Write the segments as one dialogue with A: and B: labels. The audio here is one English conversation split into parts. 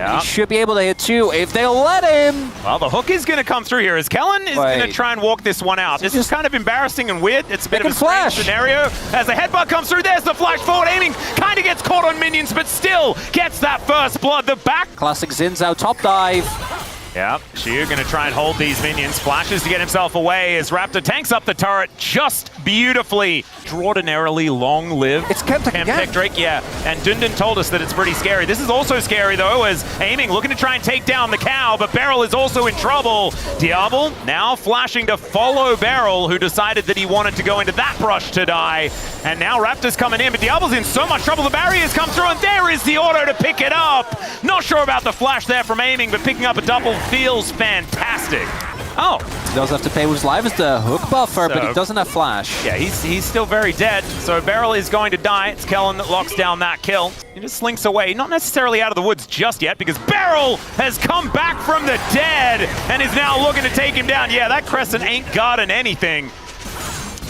A: Yeah.
B: He should be able to hit 2 if they'll let him.
A: Well, the hook is going to come through here as Kellen is going to try and walk this one out. This is kind of embarrassing and weird. It's a bit of a strange scenario. As the headbutt comes through, there's the flash forward. Aiming kind of gets caught on minions, but still gets that first blood. The back.
B: Classic Zin's out top dive.
A: Yeah, Shiu going to try and hold these minions. Flashes to get himself away as Raptor tanks up the turret just beautifully. Extraordinarily long-lived.
B: It's Chemtech again.
A: Drake, yeah. And Dundun told us that it's pretty scary. This is also scary, though, as Aiming looking to try and take down the cow, but Beryl is also in trouble. Diablo now flashing to follow Beryl, who decided that he wanted to go into that brush to die. And now Raptor's coming in, but Diablo's in so much trouble. The barriers come through, and there is the auto to pick it up. Not sure about the flash there from Aiming, but picking up a double feels fantastic. Oh.
B: He does have to pay with his life as the hook buffer, but he doesn't have flash.
A: Yeah, he's still very dead, so Beryl is going to die. It's Kellen that locks down that kill. He just slinks away, not necessarily out of the woods just yet, because Beryl has come back from the dead and is now looking to take him down. Yeah, that Crescent ain't guarding anything.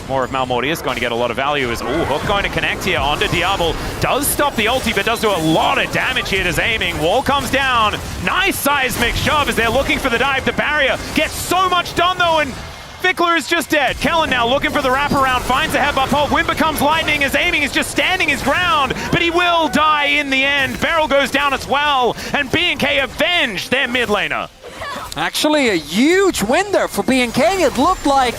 A: More of Malmortius going to get a lot of value as, Hook going to connect here onto Diablo. Does stop the ulti, but does do a lot of damage here to Aiming. Wall comes down. Nice seismic shove as they're looking for the dive. The barrier gets so much done though, and Vickler is just dead. Kellen now looking for the wraparound, finds a headbutt hold. Wind becomes lightning as Aiming is just standing his ground, but he will die in the end. Beryl goes down as well, and B&K avenge their mid laner.
B: Actually, a huge win there for B&K. It looked like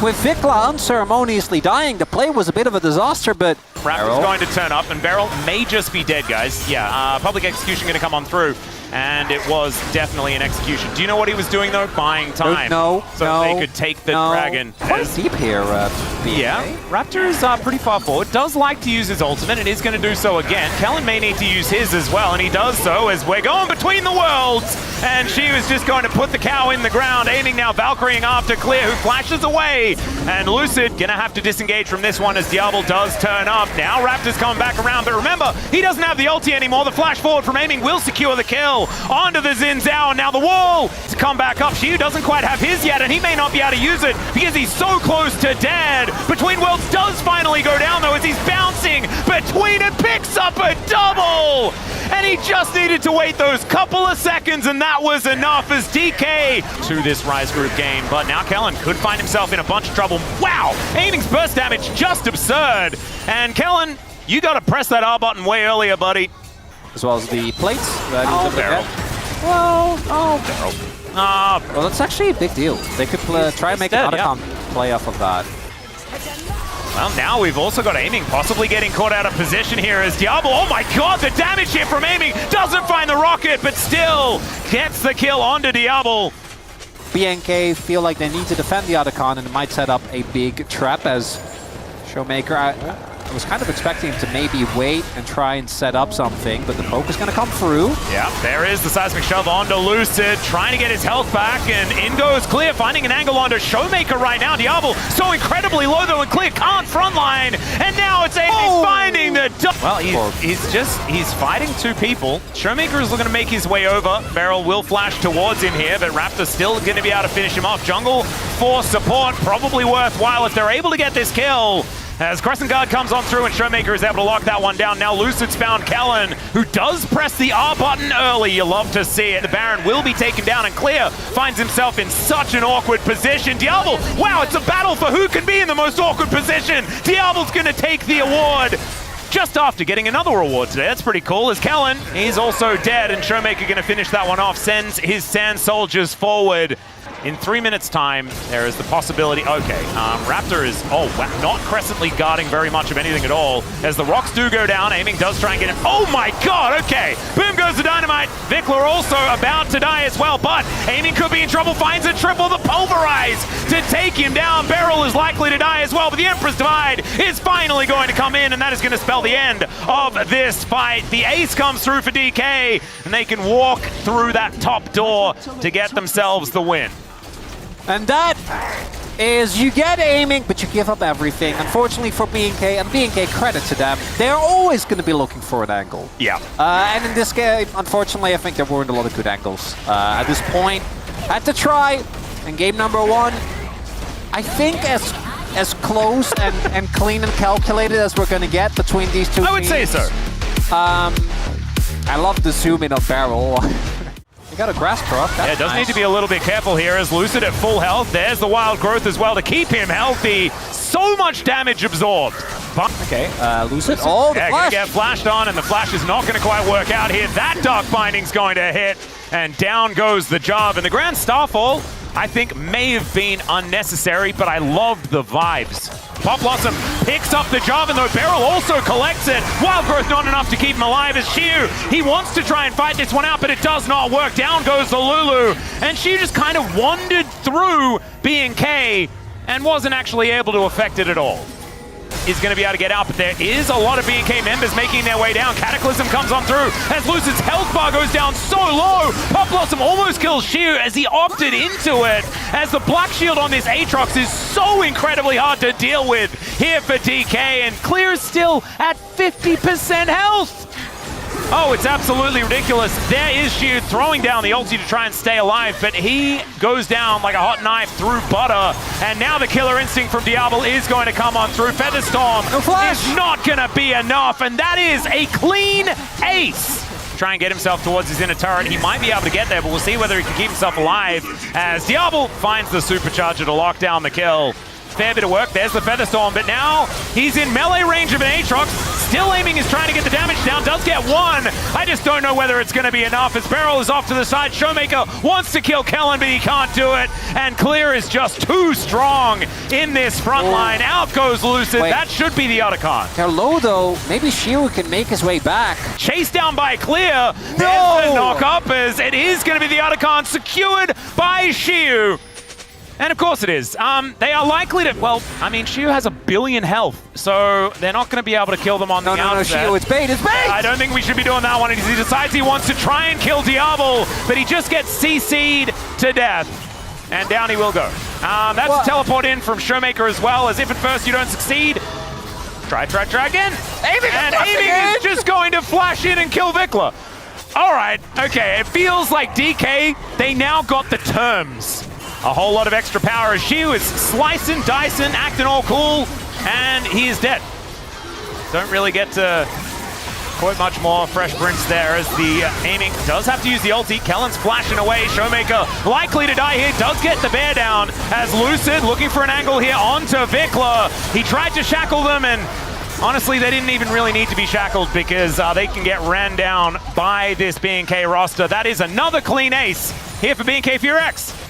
B: with Vikla unceremoniously dying, the play was a bit of a disaster, but
A: Raptor's going to turn up, and Beryl may just be dead, guys. Yeah, public execution going to come on through, and it was definitely an execution. Do you know what he was doing, though? Buying time.
B: No,
A: so they could take the dragon.
B: Quite deep here,
A: yeah, Raptor is pretty far forward. Does like to use his ultimate, and is going to do so again. Kellen may need to use his as well, and he does so as we're going between the worlds, and she was just going to put the cow in the ground. Aiming now, Valkyrieing after Clear, who flashes away, and Lucid gonna have to disengage from this one as Diablo does turn up. Now Raptor's coming back around, but remember, he doesn't have the ulti anymore. The flash forward from Aiming will secure the kill. Onto the Xin Zhao, and now the wall to come back up. Shiu doesn't quite have his yet, and he may not be able to use it because he's so close to dead. Between Worlds does finally go down, though, as he's bouncing between and picks up a double. And he just needed to wait those couple of seconds, and that was enough as DK to this Rise Group game. But now Kellen could find himself in a bunch of trouble. Wow! Aiming's burst damage just absurd. And Kellen, you got to press that R button way earlier, buddy.
B: As well as the plates.
A: Beryl.
B: Well, that's actually a big deal. They could try and make an Otacon play off of that.
A: Well, now we've also got Aiming possibly getting caught out of position here as Diablo. Oh my god, the damage here from Aiming doesn't find the rocket, but still gets the kill onto Diablo.
B: B&K feel like they need to defend the Otacon, and it might set up a big trap as Showmaker. I was kind of expecting him to maybe wait and try and set up something, but the poke is going to come through.
A: Yeah, there is the seismic shove onto Lucid, trying to get his health back, and in goes Clear, finding an angle onto Showmaker right now. Diablo so incredibly low though, and Clear can't frontline, and now it's Aiming finding the well, he's fighting two people. Showmaker is looking to make his way over. Beryl will flash towards him here, but Raptor's still going to be able to finish him off. Jungle for support, probably worthwhile if they're able to get this kill. As Crescent Guard comes on through and Showmaker is able to lock that one down. Now Lucid's found Kellen, who does press the R button early. You love to see it. The Baron will be taken down, and Clear finds himself in such an awkward position. Diablo, wow, it's a battle for who can be in the most awkward position. Diablo's going to take the award just after getting another award today. That's pretty cool. As Kellen, he's also dead, and Showmaker going to finish that one off. Sends his Sand Soldiers forward. In 3 minutes' time, there is the possibility. Okay, Raptor is, not Crescently guarding very much of anything at all. As the rocks do go down, Aiming does try and get him. Oh my god, okay. Boom goes the dynamite. Vickler also about to die as well, but Aiming could be in trouble, finds a triple, the pulverize to take him down. Beryl is likely to die as well, but the Emperor's Divide is finally going to come in, and that is going to spell the end of this fight. The ace comes through for DK, and they can walk through that top door to get themselves the win.
B: And that is, you get Aiming, but you give up everything. Unfortunately for B&K, and B&K, credit to them, they're always going to be looking for an angle.
A: Yeah.
B: And in this game, unfortunately, I think there weren't a lot of good angles. At this point, had to try, and game number 1, I think as close and clean and calculated as we're going to get between these two teams.
A: I would say so.
B: I love the zoom in on Barrel. You got a grass truck.
A: Yeah, does need to be a little bit careful here as Lucid at full health. There's the wild growth as well to keep him healthy. So much damage absorbed.
B: Okay, Lucid. Oh, the
A: yeah,
B: flash.
A: gonna get flashed on, and the flash is not gonna quite work out here. That Dark Binding's going to hit, and down goes the job. And the Grand Starfall, I think, may have been unnecessary, but I loved the vibes. Pop Blossom picks up the Jarvan, though Beryl also collects it. Wild Growth not enough to keep him alive as Xiu. He wants to try and fight this one out, but it does not work. Down goes the Lulu, and Xiu just kind of wandered through B&K and wasn't actually able to affect it at all. Is going to be able to get out, but there is a lot of B&K members making their way down. Cataclysm comes on through as Lucid's health bar goes down so low. Pop Blossom almost kills Xiu as he opted into it, as the Black Shield on this Aatrox is so incredibly hard to deal with here for DK, and Clear is still at 50% health. Oh, it's absolutely ridiculous. There is Xiu throwing down the ulti to try and stay alive, but he goes down like a hot knife through butter. And now the killer instinct from Diablo is going to come on through. Featherstorm is not going to be enough, and that is a clean ace. Try and get himself towards his inner turret. He might be able to get there, but we'll see whether he can keep himself alive as Diablo finds the supercharger to lock down the kill. Fair bit of work. There's the Featherstorm, but now he's in melee range of an Aatrox. Still aiming, is trying to get the damage down. Does get one. I just don't know whether it's going to be enough as Beryl is off to the side. Showmaker wants to kill Kellen, but he can't do it. And Clear is just too strong in this front line. Out goes Lucid.
B: Wait.
A: That should be the Otacon.
B: They're low though. Maybe Xiu can make his way back.
A: Chased down by Clear.
B: No!
A: There's the knock up as it is going to be the Otacon secured by Xiu. And of course it is. They are likely to, well, I mean, Xiu has 1 billion health, so they're not going to be able to kill them on the outset.
B: No, Xiu, it's bait, it's bait!
A: I don't think we should be doing that one. He decides he wants to try and kill Diablo, but he just gets CC'd to death. And down he will go. That's a teleport in from Showmaker as well, as if at first you don't succeed. Try again. Aiming is just going to flash in and kill Vikla. All right, okay, it feels like DK, they now got the terms. A whole lot of extra power as Xiu is slicing, dicing, acting all cool, and he is dead. Don't really get to quite much more fresh prints there as the aiming does have to use the ulti. Kellen's flashing away. Showmaker likely to die here. Does get the bear down as Lucid looking for an angle here onto Vikla. He tried to shackle them, and honestly, they didn't even really need to be shackled because they can get ran down by this B&K roster. That is another clean ace here for B&K FEARX.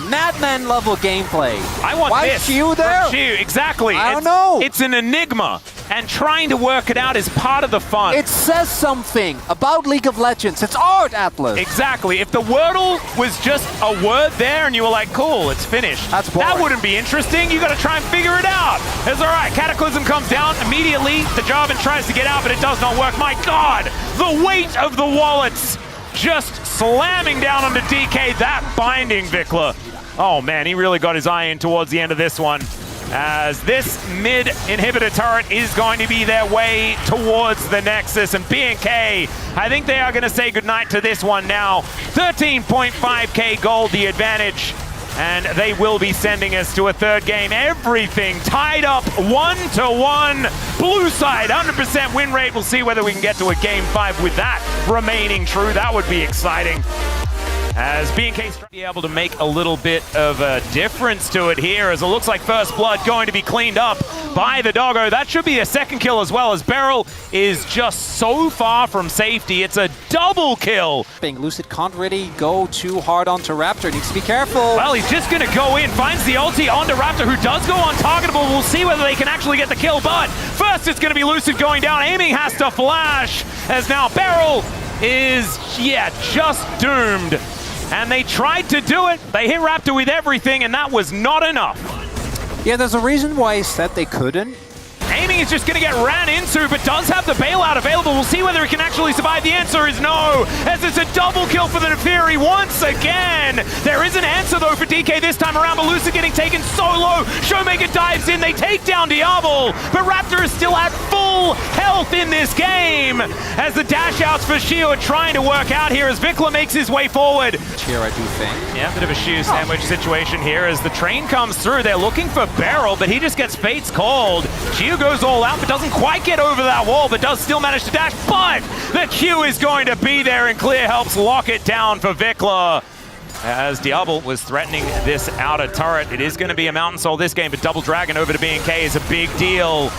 B: Madman level gameplay.
A: I want
B: Why
A: this.
B: Xiu there?
A: Xiu, exactly.
B: I don't know.
A: It's an enigma, and trying to work it out is part of the fun.
B: It says something about League of Legends. It's art, Dplus.
A: Exactly. If the Wordle was just a word there and you were like, cool, it's finished.
B: That's boring.
A: That wouldn't be interesting. You got to try and figure it out. It's all right. Cataclysm comes down immediately. The Jarvan tries to get out, but it does not work. My God, the weight of the wallets just slamming down onto DK. That binding, Vikla. Oh man, he really got his eye in towards the end of this one, as this mid inhibitor turret is going to be their way towards the Nexus, and B&K, I think they are going to say goodnight to this one now. 13.5k gold the advantage, and they will be sending us to a third game. Everything tied up 1-1. Blue side, 100% win rate. We'll see whether we can get to a game 5 with that remaining true. That would be exciting. As B&K be able to make a little bit of a difference to it here, as it looks like First Blood going to be cleaned up by the doggo. That should be a second kill as well, as Beryl is just so far from safety. It's a double kill.
B: Lucid can't really go too hard onto Raptor. Needs to be careful.
A: Well, he's just going to go in, finds the ulti onto Raptor, who does go untargetable. We'll see whether they can actually get the kill, but first it's going to be Lucid going down. Aiming has to flash, as now Beryl is, just doomed. And they tried to do it. They hit Raptor with everything, and that was not enough.
B: Yeah, there's a reason why I said they couldn't.
A: Aiming is just going to get ran into, but does have the bailout available. We'll see whether it can actually survive. The answer is no, as it's a double kill for the Neferi once again. There is an answer, though, for DK this time around, but Lucid getting taken so low. Showmaker dives in. They take down Diablo, but Raptor is still at full health in this game, as the dash outs for Xiu are trying to work out here as Vikla makes his way forward.
B: Here, I do think.
A: Yeah, a bit of a Xiu sandwich situation here as the train comes through. They're looking for Beryl, but he just gets fates called. Xiu goes all out, but doesn't quite get over that wall, but does still manage to dash. But the Q is going to be there, and Clear helps lock it down for Vikla. As Diablo was threatening this outer turret, it is going to be a Mountain Soul this game, but Double Dragon over to B&K is a big deal.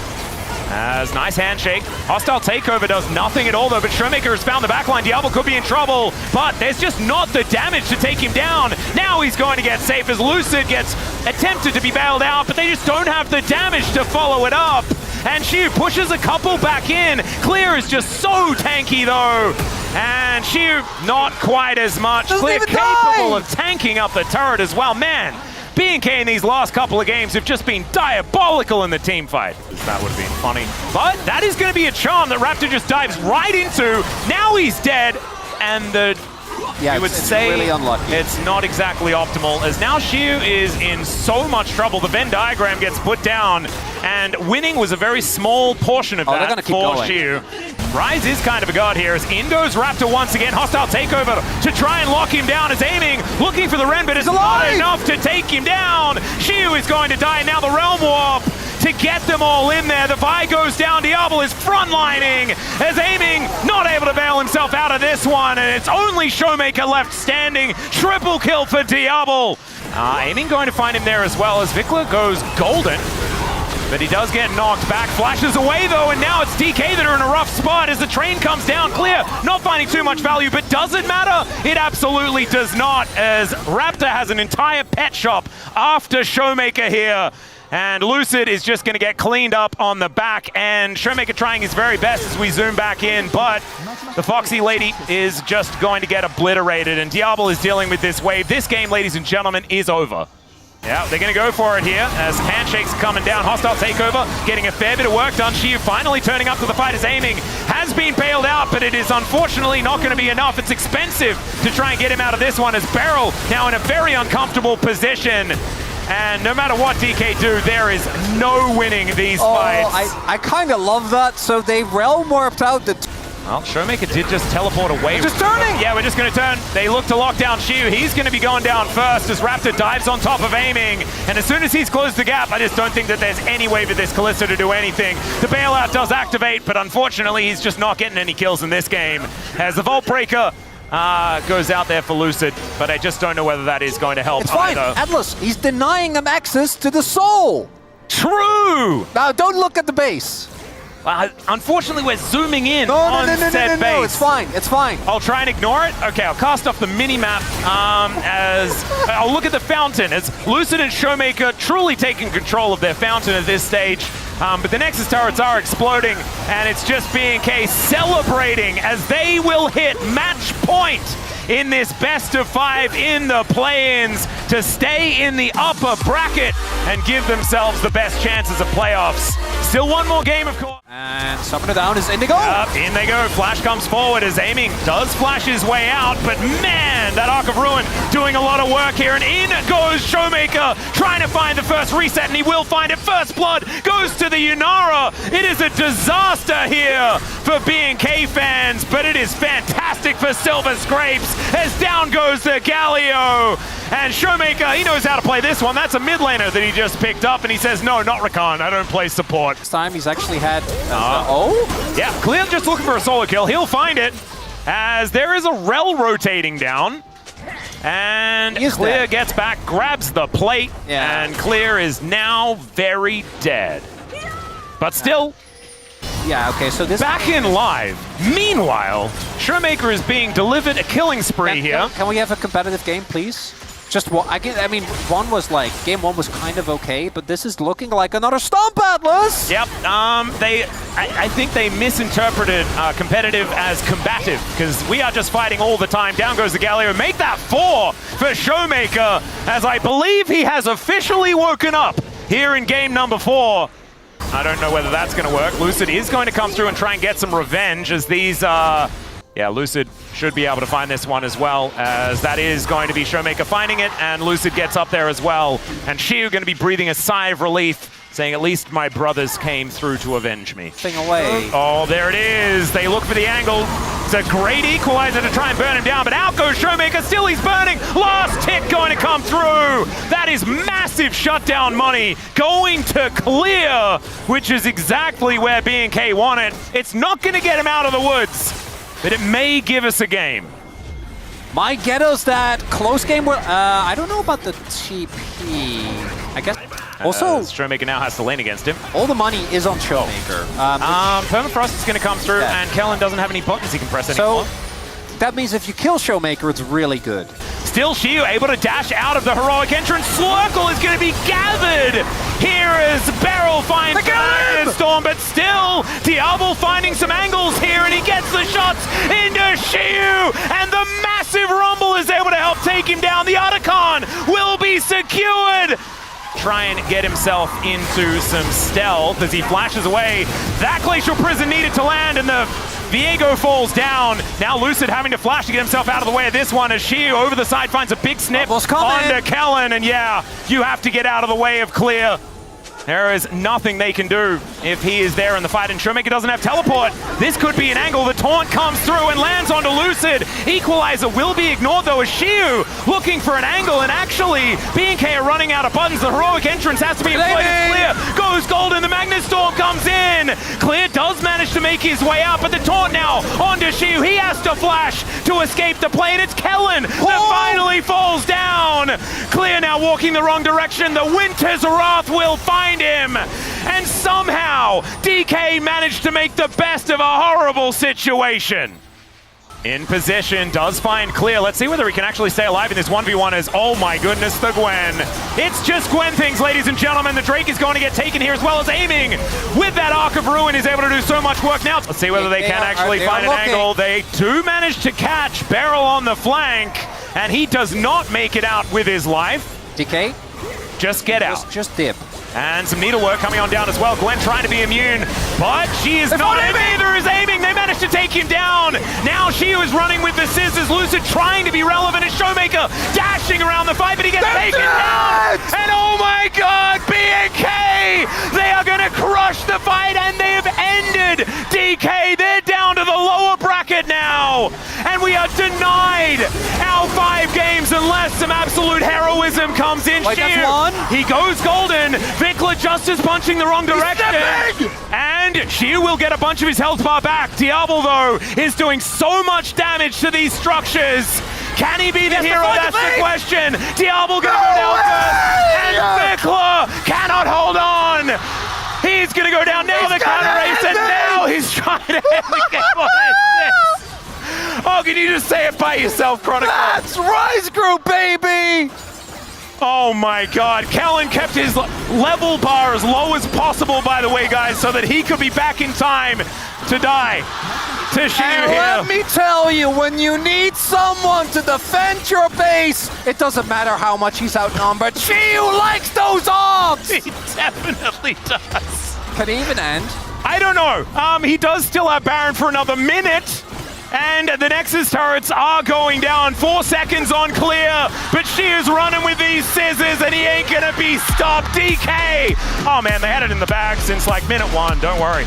A: As nice handshake. Hostile takeover does nothing at all though, but Showmaker has found the backline. Diablo could be in trouble, but there's just not the damage to take him down. Now he's going to get safe as Lucid gets attempted to be bailed out, but they just don't have the damage to follow it up. And Shiu pushes a couple back in. Clear is just so tanky though. And Shiu not quite as much. Clear capable of tanking up the turret as well. Man, B&K in these last couple of games have just been diabolical in the team fight. That would have been funny. But that is going to be a charm that Raptor just dives right into. Now he's dead, and you would say
B: really unlucky.
A: It's not exactly optimal, as now Shiu is in so much trouble. The Venn diagram gets put down, and winning was a very small portion of that for Shiu. Rise is kind of a god here, as in goes Raptor once again. Hostile takeover to try and lock him down, as aiming, looking for the Ren, but it's not enough to take him down. Shiu is going to die, now the Realm Warp to get them all in there. The Vi goes down, Diablo is frontlining, as aiming, not able to bail himself out of this one, and it's only Showmaker left standing. Triple kill for Diablo. Aiming going to find him there as well, as Vikla goes golden. But he does get knocked back, flashes away though, and now it's DK that are in a rough spot as the train comes down. Clear, not finding too much value, but does it matter? It absolutely does not, as Raptor has an entire pet shop after Showmaker here. And Lucid is just going to get cleaned up on the back, and Showmaker trying his very best as we zoom back in, but the Foxy lady is just going to get obliterated, and Diablo is dealing with this wave. This game, ladies and gentlemen, is over. Yeah, they're going to go for it here as Handshake's coming down. Hostile takeover, getting a fair bit of work done. Shiu finally turning up to the fight as aiming has been bailed out, but it is unfortunately not going to be enough. It's expensive to try and get him out of this one, as Beryl now in a very uncomfortable position. And no matter what DK do, there is no winning these fights.
B: I kind of love that. So they realm warped out the...
A: Well, Showmaker did just teleport away.
B: Just turning!
A: Yeah, we're just going to turn. They look to lock down Shiu. He's going to be going down first as Raptor dives on top of aiming. And as soon as he's closed the gap, I just don't think that there's any way for this Kalista to do anything. The bailout does activate, but unfortunately, he's just not getting any kills in this game. As the Vault Breaker goes out there for Lucid, but I just don't know whether that is going to help.
B: It's fine, Atlas, he's denying him access to the soul.
A: True!
B: Now, don't look at the base.
A: Unfortunately, we're zooming in on said base.
B: No, it's fine, it's fine.
A: I'll try and ignore it. Okay, I'll cast off the mini-map as I'll look at the fountain, as Lucid and Showmaker truly taking control of their fountain at this stage. But the Nexus turrets are exploding, and it's just B&K celebrating as they will hit match point in this best of 5 in the play-ins to stay in the upper bracket and give themselves the best chances of playoffs. Still one more game, of course.
B: And Summoner down is Indigo.
A: In they go. Flash comes forward as aiming does flash his way out, but man, that Arc of Ruin doing a lot of work here, and in goes Showmaker trying to find the first reset, and he will find it. First blood goes to the Yunara. It is a disaster here for B&K fans, but it is fantastic for Silver Scrapes as down goes the Galio. And Showmaker, he knows how to play this one. That's a mid laner that he just picked up, and he says, no, not Rakan, I don't play support.
B: This time he's actually had...
A: Yeah, Clear just looking for a solo kill. He'll find it, as there is a Rel rotating down. And Clear gets back, grabs the plate, and Clear is now very dead. But still...
B: Yeah, okay, so this...
A: Back in live. Meanwhile, Showmaker is being delivered a killing spree here.
B: Can we have a competitive game, please? Just one. I mean, game one was kind of okay, but this is looking like another Stomp Atlas!
A: Yep, I think they misinterpreted competitive as combative, because we are just fighting all the time. Down goes the Galio. Make that 4 for Showmaker, as I believe he has officially woken up here in game number 4. I don't know whether that's going to work. Lucid is going to come through and try and get some revenge, as these, yeah, Lucid should be able to find this one as well, as that is going to be Showmaker finding it, and Lucid gets up there as well. And Shiu going to be breathing a sigh of relief, saying, at least my brothers came through to avenge me.
B: Thing away.
A: Oh, there it is. They look for the angle. It's a great equalizer to try and burn him down, but out goes Showmaker. Still he's burning. Last tick going to come through. That is massive shutdown money going to Clear, which is exactly where B&K want it. It's not going to get him out of the woods, but it may give us a game.
B: My ghetto's that close game where, I don't know about the TP. I guess. Also,
A: Showmaker now has to lane against him.
B: all the money is on Showmaker.
A: Permafrost is going to come through,
B: Yeah.
A: and Kellen doesn't have any buttons he can press anymore.
B: So that means if you kill Showmaker, it's really good.
A: Still Shiu able to dash out of the heroic entrance. Slurkle is going to be gathered. Here is Beryl finds the Storm, but still Diablo finding some angles here, and he gets the shots into Shiu, and the massive rumble is able to help take him down. The Otacon will be secured. Try and get himself into some stealth as he flashes away. That Glacial Prison needed to land, and the Viego falls down. Now Lucid having to flash to get himself out of the way of this one as Shiu over the side finds a big snip onto Kellen, and yeah, you have to get out of the way of Clear. There is nothing they can do if he is there in the fight, and Showmaker doesn't have teleport. This could be an angle. The taunt comes through and lands onto Lucid. Equalizer will be ignored though as Shiu looking for an angle, and actually B&K are running out of buttons. The heroic entrance has to be employed as Clear goes golden. The Magnet Storm comes in. Clear does manage to make his way out, but the taunt now onto Shiu. He has to flash to escape the play, and it's Kellen that finally falls down. Clear now walking the wrong direction. The Winter's Wrath will find him, and somehow DK managed to make the best of a horrible situation. In position, does find Clear. Let's see whether he can actually stay alive in this 1v1 as, oh my goodness, the Gwen. It's just Gwen things, ladies and gentlemen. The Drake is going to get taken here as well as aiming with that Arc of Ruin is able to do so much work now. Let's see whether they can actually find an angle. They do manage to catch Beryl on the flank, and he does not make it out with his life.
B: DK?
A: Just get out.
B: Just dip.
A: And some needlework coming on down as well. Gwen trying to be immune, but she is not. Neither is aiming. They managed to take him down. Now Shiu is running with the scissors. Lucid trying to be relevant as Showmaker dashing around the fight, but he gets taken down. And oh my God, B&K! They are going to crush the fight, and they have ended DK. They're down to the lower bracket now, and we are denied our 5 games unless some absolute heroism comes in. Shiu, he goes golden. Vikla just is punching the wrong direction. And Shiu will get a bunch of his health bar back. Diablo, though, is doing so much damage to these structures. Can he be the hero? That's the question. Diablo going to go down first. And Vikla cannot hold on. He's going to go down now. The counter race, and now he's trying to end the game. What is this? Oh, can you just say it by yourself, Chronicle?
B: That's Rise Group, baby!
A: Oh my God, Kellen kept his level bar as low as possible, by the way, guys, so that he could be back in time to die. To Shiu here.
B: Let me tell you, when you need someone to defend your base, it doesn't matter how much he's outnumbered. Shiu likes those orbs!
A: He definitely does.
B: Can he even end?
A: I don't know. He does still have Baron for another minute. And the Nexus turrets are going down. 4 seconds on Clear, but she is running with these scissors, and he ain't gonna be stopped. DK! Oh man, they had it in the bag since like minute 1, don't worry.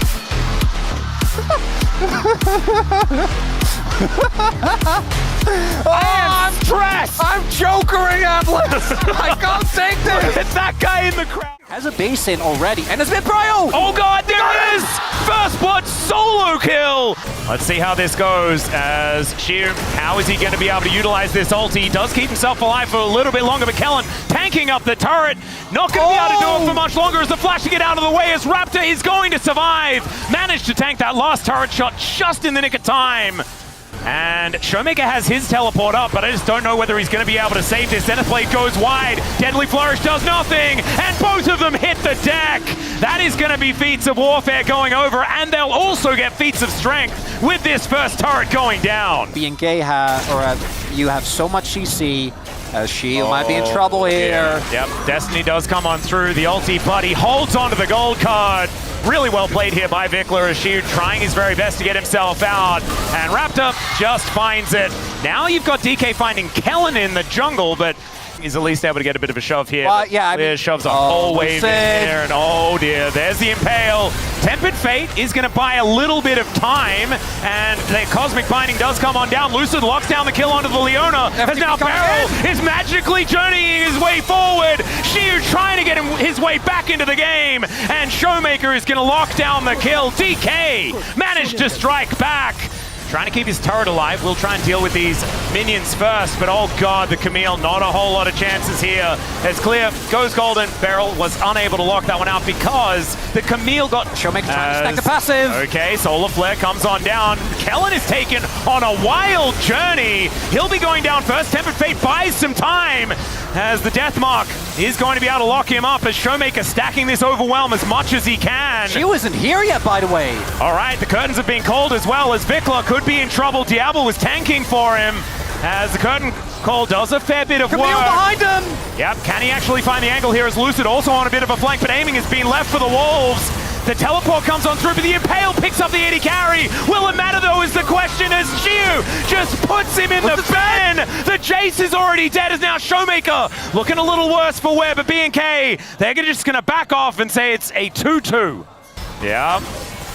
A: I am stressed!
B: I'm jokering, Atlas! I can't take this!
A: It's that guy in the crowd.
B: Has a base in already, and it's been prio!
A: Oh God, there it is! First blood solo kill! Let's see how this goes as Shiu, how is he going to be able to utilize this ulti? He does keep himself alive for a little bit longer, but Kellen tanking up the turret. Not going to be able to do it for much longer as the flash to get out of the way as Raptor is going to survive. Managed to tank that last turret shot just in the nick of time. And Showmaker has his teleport up, but I just don't know whether he's going to be able to save this. Zenith Blade goes wide. Deadly Flourish does nothing. And both of them hit the deck. That is going to be feats of warfare going over, and they'll also get feats of strength with this first turret going down.
B: B&K you have so much CC. Shiu might be in trouble here.
A: Yeah. Yep, Destiny does come on through the ulti, but he holds onto the gold card. Really well played here by Vikla as Shiu trying his very best to get himself out. And Raptor just finds it. Now you've got DK finding Kellen in the jungle, but he's at least able to get a bit of a shove here.
B: Yeah, I mean,
A: shoves a whole wave in there, and oh dear, there's the Impale. Tempered Fate is going to buy a little bit of time, and the Cosmic Binding does come on down. Lucid locks down the kill onto the Leona, as now Beryl is magically journeying his way forward. Shiu trying to get his way back into the game, and Showmaker is going to lock down the kill. DK managed to strike back. Trying to keep his turret alive. We'll try and deal with these minions first, but oh god, the Camille, not a whole lot of chances here. As Clear goes golden, Beryl was unable to lock that one out because the Camille got...
B: Showmaker trying to stack the passive.
A: Okay, Solar Flare comes on down. Kellen is taken on a wild journey. He'll be going down first. Tempered Fate buys some time as the Death Mark is going to be able to lock him up as Showmaker stacking this overwhelm as much as he can.
B: She wasn't here yet, by the way.
A: All right, the curtains have been called as well as Vikla could be in trouble. Diablo was tanking for him as the curtain call does a fair bit of
B: Camille
A: work.
B: Behind him!
A: Yep, can he actually find the angle here as Lucid also on a bit of a flank, but aiming has been left for the Wolves. The teleport comes on through, but the Impale picks up the AD carry. Will it matter though is the question as Shiu just puts him in the bin. The Jace is already dead as now Showmaker looking a little worse for wear, but BNK, they're just gonna back off and say it's a 2-2. Yeah.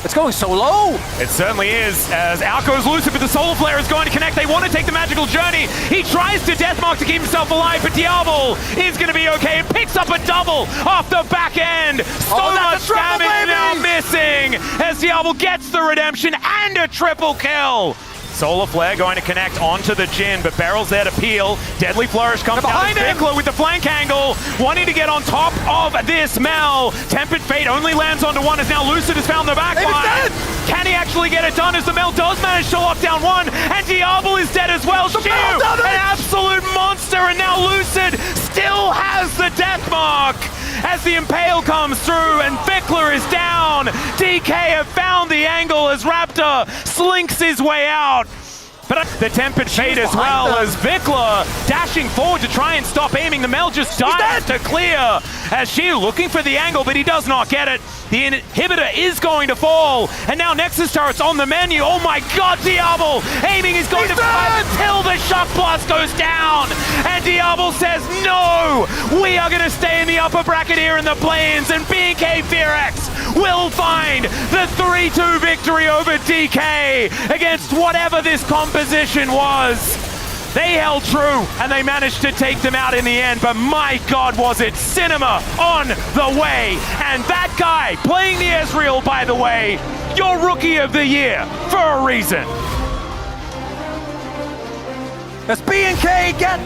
B: It's going so low.
A: It certainly is, as out goes Lucid, but the Solar Flare is going to connect. They want to take the magical journey. He tries to Deathmark to keep himself alive, but Diablo is going to be okay. It picks up a double off the back end. So much damage now missing, as Diablo gets the redemption and a triple kill. Solar Flare going to connect onto the Jhin, but Beryl's there to peel. Deadly Flourish comes down to Vikla with the flank angle, wanting to get on top of this Mel. Tempered Fate only lands onto one as now Lucid has found the back line. Can he actually get it done as the Mel does manage to lock down one, and Diablo is dead as well. Shiu, an absolute monster, and now Lucid still has the death mark as the Impale comes through and Vikla is down. DK have found the angle as Raptor slinks his way out. But the Tempered Fate as well as Vikla dashing forward to try and stop aiming. The Mel just dives to clear as Shiu looking for the angle, but he does not get it. The inhibitor is going to fall, and now Nexus turret's on the menu. Oh my god, Diablo aiming is going to fire until the Shock Blast goes down, and Diablo says no, we are going to stay in the upper bracket here in the play-ins, and BK FEARX will find the 3-2 victory over DK against whatever this composition was. They held true, and they managed to take them out in the end, but my god, was it cinema on the way. And that guy playing the Ezreal, by the way, your Rookie of the Year for a reason.
B: That's BNK again.